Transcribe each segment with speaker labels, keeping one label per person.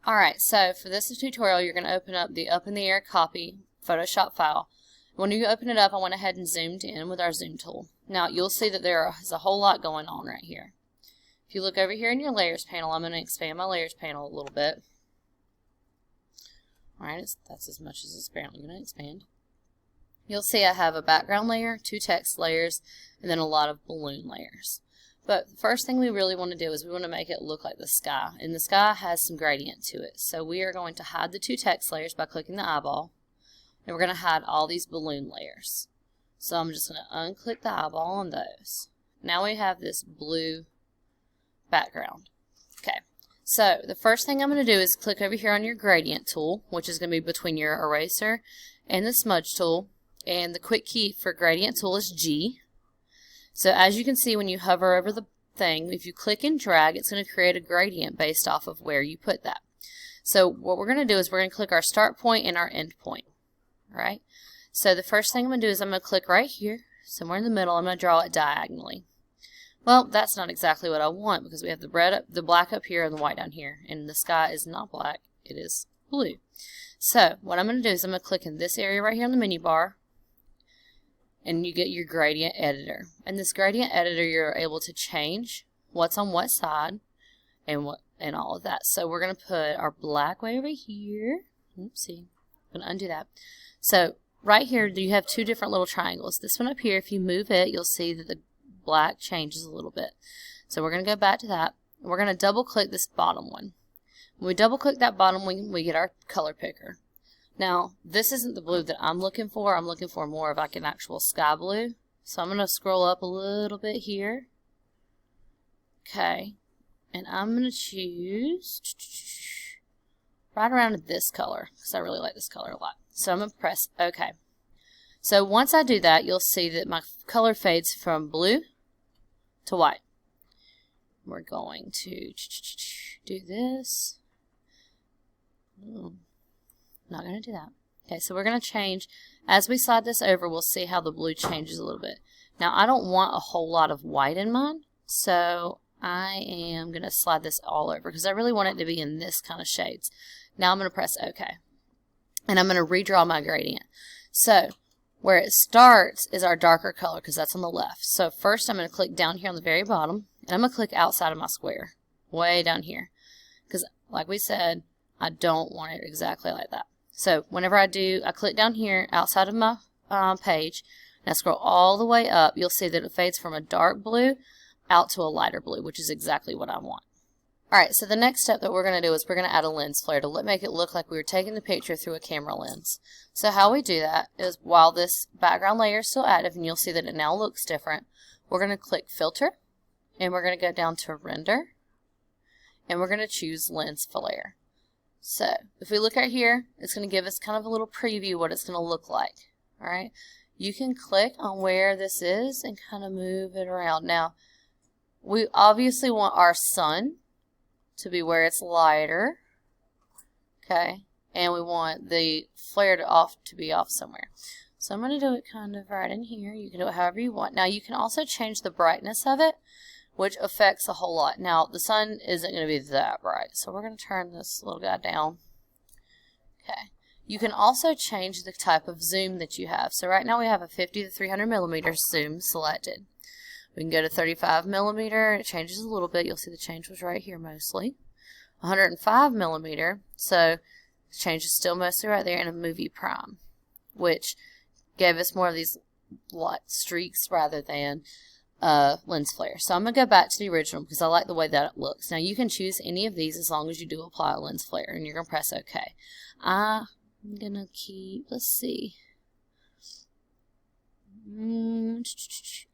Speaker 1: Alright, so for this tutorial, you're going to open up the Up in the Air Copy Photoshop file. When you open it up, I went ahead and zoomed in with our zoom tool. Now, you'll see that there is a whole lot going on right here. If you look over here in your Layers panel, I'm going to expand my Layers panel a little bit. Alright, that's as much as it's apparently going to expand. You'll see I have a background layer, 2 text layers, and then a lot of balloon layers. But the first thing we really want to do is we want to make it look like the sky. And the sky has some gradient to it. So we are going to hide the 2 text layers by clicking the eyeball. And we're going to hide all these balloon layers. So I'm just going to unclick the eyeball on those. Now we have this blue background. Okay. So the first thing I'm going to do is click over here on your gradient tool, which is going to be between your eraser and the smudge tool. And the quick key for gradient tool is G. So as you can see, when you hover over the thing, if you click and drag, it's going to create a gradient based off of where you put that. So what we're going to do is we're going to click our start point and our end point. Alright? So the first thing I'm going to do is I'm going to click right here, somewhere in the middle. I'm going to draw it diagonally. Well, that's not exactly what I want because we have the black up here and the white down here. And the sky is not black, it is blue. So what I'm going to do is I'm going to click in this area right here on the menu bar. And you get your gradient editor. And this gradient editor, you're able to change what's on what side and all of that. So we're going to put our black way over here. Oopsie. I'm going to undo that. So right here, you have 2 different little triangles. This one up here, if you move it, you'll see that the black changes a little bit. So we're going to go back to that. We're going to double click this bottom one. When we double click that bottom one, we get our color picker. Now, this isn't the blue that I'm looking for. I'm looking for more of like an actual sky blue. So I'm going to scroll up a little bit here. Okay. And I'm going to choose right around this color because I really like this color a lot. So I'm going to press OK. So once I do that, you'll see that my color fades from blue to white. We're going to do this. Not going to do that. Okay, so we're going to change. As we slide this over, we'll see how the blue changes a little bit. Now, I don't want a whole lot of white in mine, so I am going to slide this all over because I really want it to be in this kind of shades. Now I'm going to press OK. And I'm going to redraw my gradient. So where it starts is our darker color because that's on the left. So first I'm going to click down here on the very bottom, and I'm going to click outside of my square, way down here. Because like we said, I don't want it exactly like that. So whenever I click down here outside of my page, and I scroll all the way up, you'll see that it fades from a dark blue out to a lighter blue, which is exactly what I want. Alright, so the next step that we're going to do is we're going to add a lens flare to make it look like we were taking the picture through a camera lens. So how we do that is while this background layer is still active, and you'll see that it now looks different, we're going to click Filter, and we're going to go down to Render, and we're going to choose Lens Flare. So, if we look right here, it's going to give us kind of a little preview what it's going to look like. Alright, you can click on where this is and kind of move it around. Now, we obviously want our sun to be where it's lighter. Okay, and we want the flare to be off somewhere. So I'm going to do it kind of right in here. You can do it however you want. Now, you can also change the brightness of it, which affects a whole lot. Now, the sun isn't going to be that bright, so we're going to turn this little guy down. Okay. You can also change the type of zoom that you have. So right now we have a 50 to 300 millimeter zoom selected. We can go to 35 millimeter, and it changes a little bit. You'll see the change was right here mostly. 105 millimeter, so the change is still mostly right there, and a movie prime, which gave us more of these light streaks rather than lens flare. So I'm going to go back to the original because I like the way that it looks. Now you can choose any of these as long as you do apply a lens flare, and you're going to press OK. I'm going to keep, let's see, I'm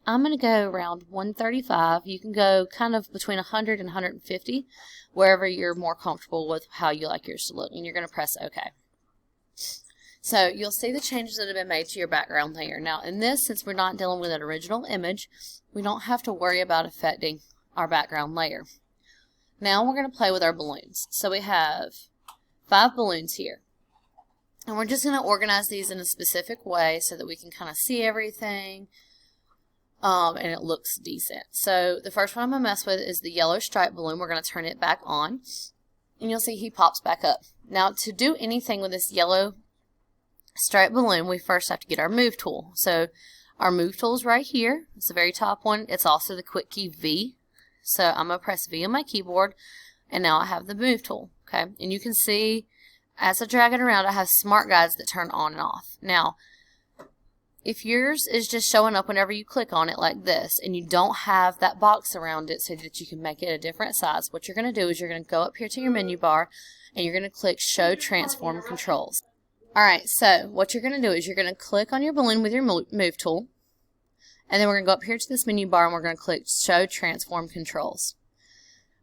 Speaker 1: going to go around 135. You can go kind of between 100 and 150, wherever you're more comfortable with how you like yours to look, and you're going to press OK. So you'll see the changes that have been made to your background layer. Now in this, since we're not dealing with an original image, we don't have to worry about affecting our background layer. Now we're going to play with our balloons. So we have 5 balloons here. And we're just going to organize these in a specific way so that we can kind of see everything and it looks decent. So the first one I'm going to mess with is the yellow stripe balloon. We're going to turn it back on. and you'll see he pops back up. Now, to do anything with this yellow striped balloon, we first have to get our move tool. So our move tool is right here. It's the very top one. It's also the quick key V. So I'm going to press V on my keyboard, and now I have the move tool. Okay, and you can see as I drag it around, I have smart guides that turn on and off. Now, if yours is just showing up whenever you click on it like this, and you don't have that box around it so that you can make it a different size, what you're going to do is you're going to go up here to your menu bar, and you're going to click Show Transform Controls. Alright, so what you're going to do is you're going to click on your balloon with your move tool, and then we're going to go up here to this menu bar, and we're going to click Show Transform Controls.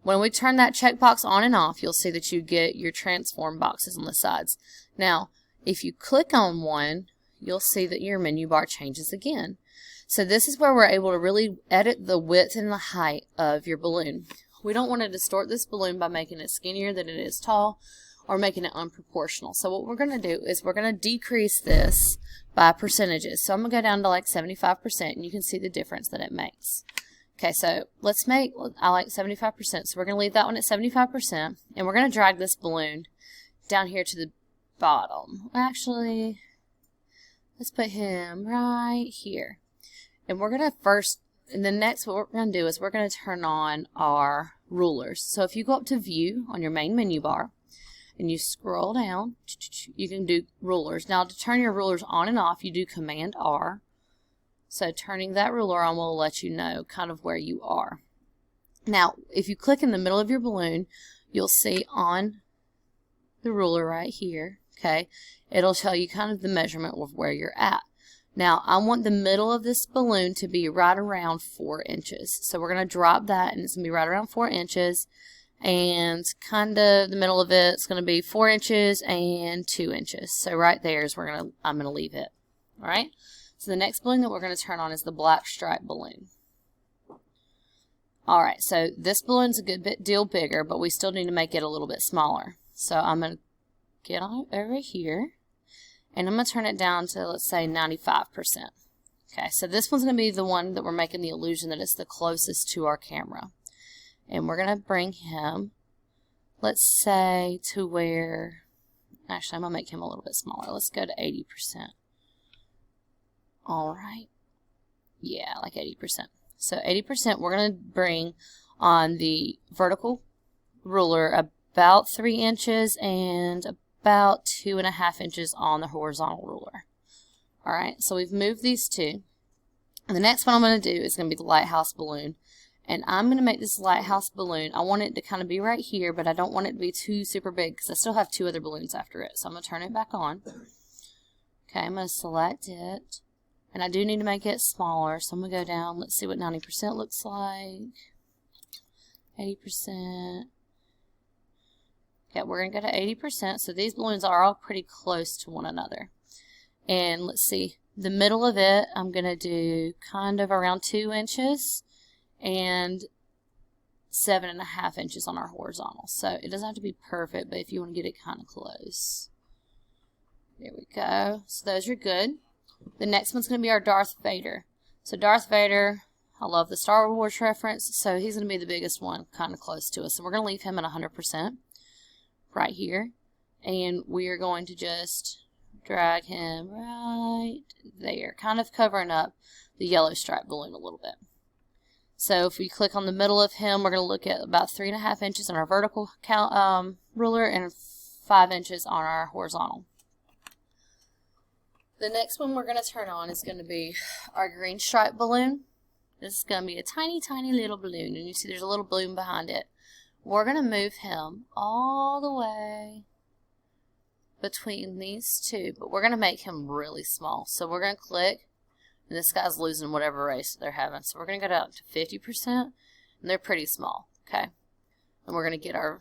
Speaker 1: When we turn that checkbox on and off, you'll see that you get your transform boxes on the sides. Now, if you click on one, you'll see that your menu bar changes again. So this is where we're able to really edit the width and the height of your balloon. We don't want to distort this balloon by making it skinnier than it is tall or making it unproportional. So what we're going to do is we're going to decrease this by percentages. So I'm going to go down to like 75%, and you can see the difference that it makes. Okay, so I like 75%, so we're going to leave that one at 75%, and we're going to drag this balloon down here to the bottom. Actually, let's put him right here. And we're going to and then next what we're going to do is we're going to turn on our rulers. So if you go up to View on your main menu bar, and you scroll down, you can do rulers. Now to turn your rulers on and off, you do Command R. So turning that ruler on will let you know kind of where you are. Now, if you click in the middle of your balloon, you'll see on the ruler right here, okay, it'll tell you kind of the measurement of where you're at. Now, I want the middle of this balloon to be right around 4 inches. So we're going to drop that, and it's going to be right around 4 inches. And kind of the middle of it, it's going to be 4 inches and 2 inches. So right there is where I'm going to leave it. All right. So the next balloon that we're going to turn on is the black stripe balloon. All right. So this balloon's a good deal bigger, but we still need to make it a little bit smaller. So I'm going to get on over here, and I'm going to turn it down to, let's say, 95%. Okay. So this one's going to be the one that we're making the illusion that it's the closest to our camera. And we're going to bring him, let's say, to where, actually, I'm going to make him a little bit smaller. Let's go to 80%. All right. Yeah, like 80%. So 80%, we're going to bring on the vertical ruler about 3 inches and about 2.5 inches on the horizontal ruler. All right, so we've moved these two. And the next one I'm going to do is going to be the lighthouse balloon. And I'm going to make this lighthouse balloon, I want it to kind of be right here, but I don't want it to be too super big because I still have 2 other balloons after it. So I'm going to turn it back on. Okay, I'm going to select it. And I do need to make it smaller, so I'm going to go down. Let's see what 90% looks like. 80%. Okay, we're going to go to 80%. So these balloons are all pretty close to one another. And let's see, the middle of it, I'm going to do kind of around 2 inches. And 7.5 inches on our horizontal. So it doesn't have to be perfect, but if you want to get it kind of close. There we go. So those are good. The next one's going to be our Darth Vader. So Darth Vader, I love the Star Wars reference, so he's going to be the biggest one, kind of close to us. So we're going to leave him at 100% right here. And we are going to just drag him right there, kind of covering up the yellow stripe balloon a little bit. So if we click on the middle of him, we're going to look at about 3.5 inches on our vertical ruler and 5 inches on our horizontal. The next one we're going to turn on is going to be our green stripe balloon. This is going to be a tiny, tiny little balloon, and you see there's a little balloon behind it. We're going to move him all the way between these two, but we're going to make him really small. So we're going to click. And this guy's losing whatever race they're having. So we're going to go down to 50%. And they're pretty small. Okay. And we're going to get our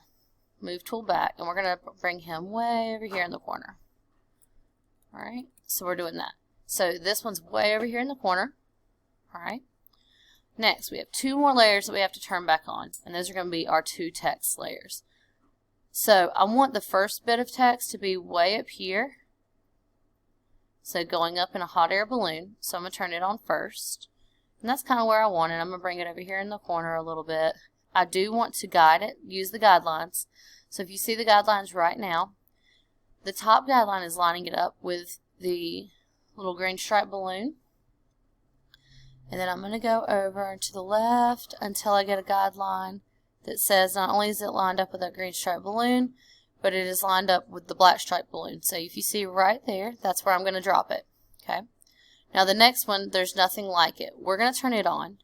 Speaker 1: move tool back. And we're going to bring him way over here in the corner. Alright. So we're doing that. So this one's way over here in the corner. Alright. Next, we have 2 more layers that we have to turn back on. And those are going to be our 2 text layers. So I want the first bit of text to be way up here. So going up in a hot air balloon. So I'm going to turn it on first. And that's kind of where I want it. I'm going to bring it over here in the corner a little bit. I do want to guide it, use the guidelines. So if you see the guidelines right now, the top guideline is lining it up with the little green stripe balloon. And then I'm going to go over to the left until I get a guideline that says not only is it lined up with that green stripe balloon, but it is lined up with the black stripe balloon. So if you see right there, that's where I'm going to drop it. Okay. Now the next one, there's nothing like it. We're going to turn it on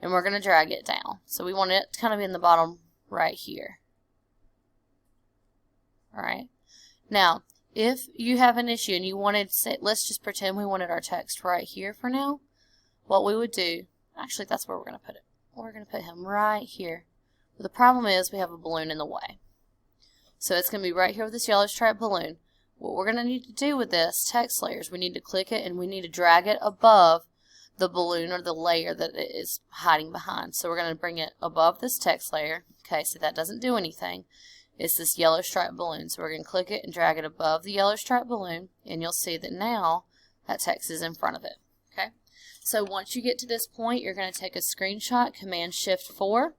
Speaker 1: and we're going to drag it down. So we want it to kind of be in the bottom right here. Alright. Now, if you have an issue and you wanted, say, let's just pretend we wanted our text right here for now, what we would do, actually that's where we're going to put it. We're going to put him right here. But the problem is we have a balloon in the way. So it's going to be right here with this yellow stripe balloon. What we're going to need to do with this text layer is we need to click it and we need to drag it above the balloon or the layer that it is hiding behind. So we're going to bring it above this text layer. Okay, so that doesn't do anything. It's this yellow stripe balloon. So we're going to click it and drag it above the yellow stripe balloon, and you'll see that now that text is in front of it. Okay. So once you get to this point, you're going to take a screenshot, Command-Shift-4,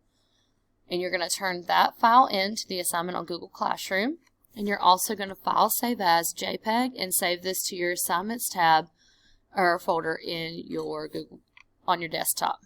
Speaker 1: and you're going to turn that file into the assignment on Google Classroom. And you're also going to file save as JPEG and save this to your assignments tab or folder in your Google on your desktop.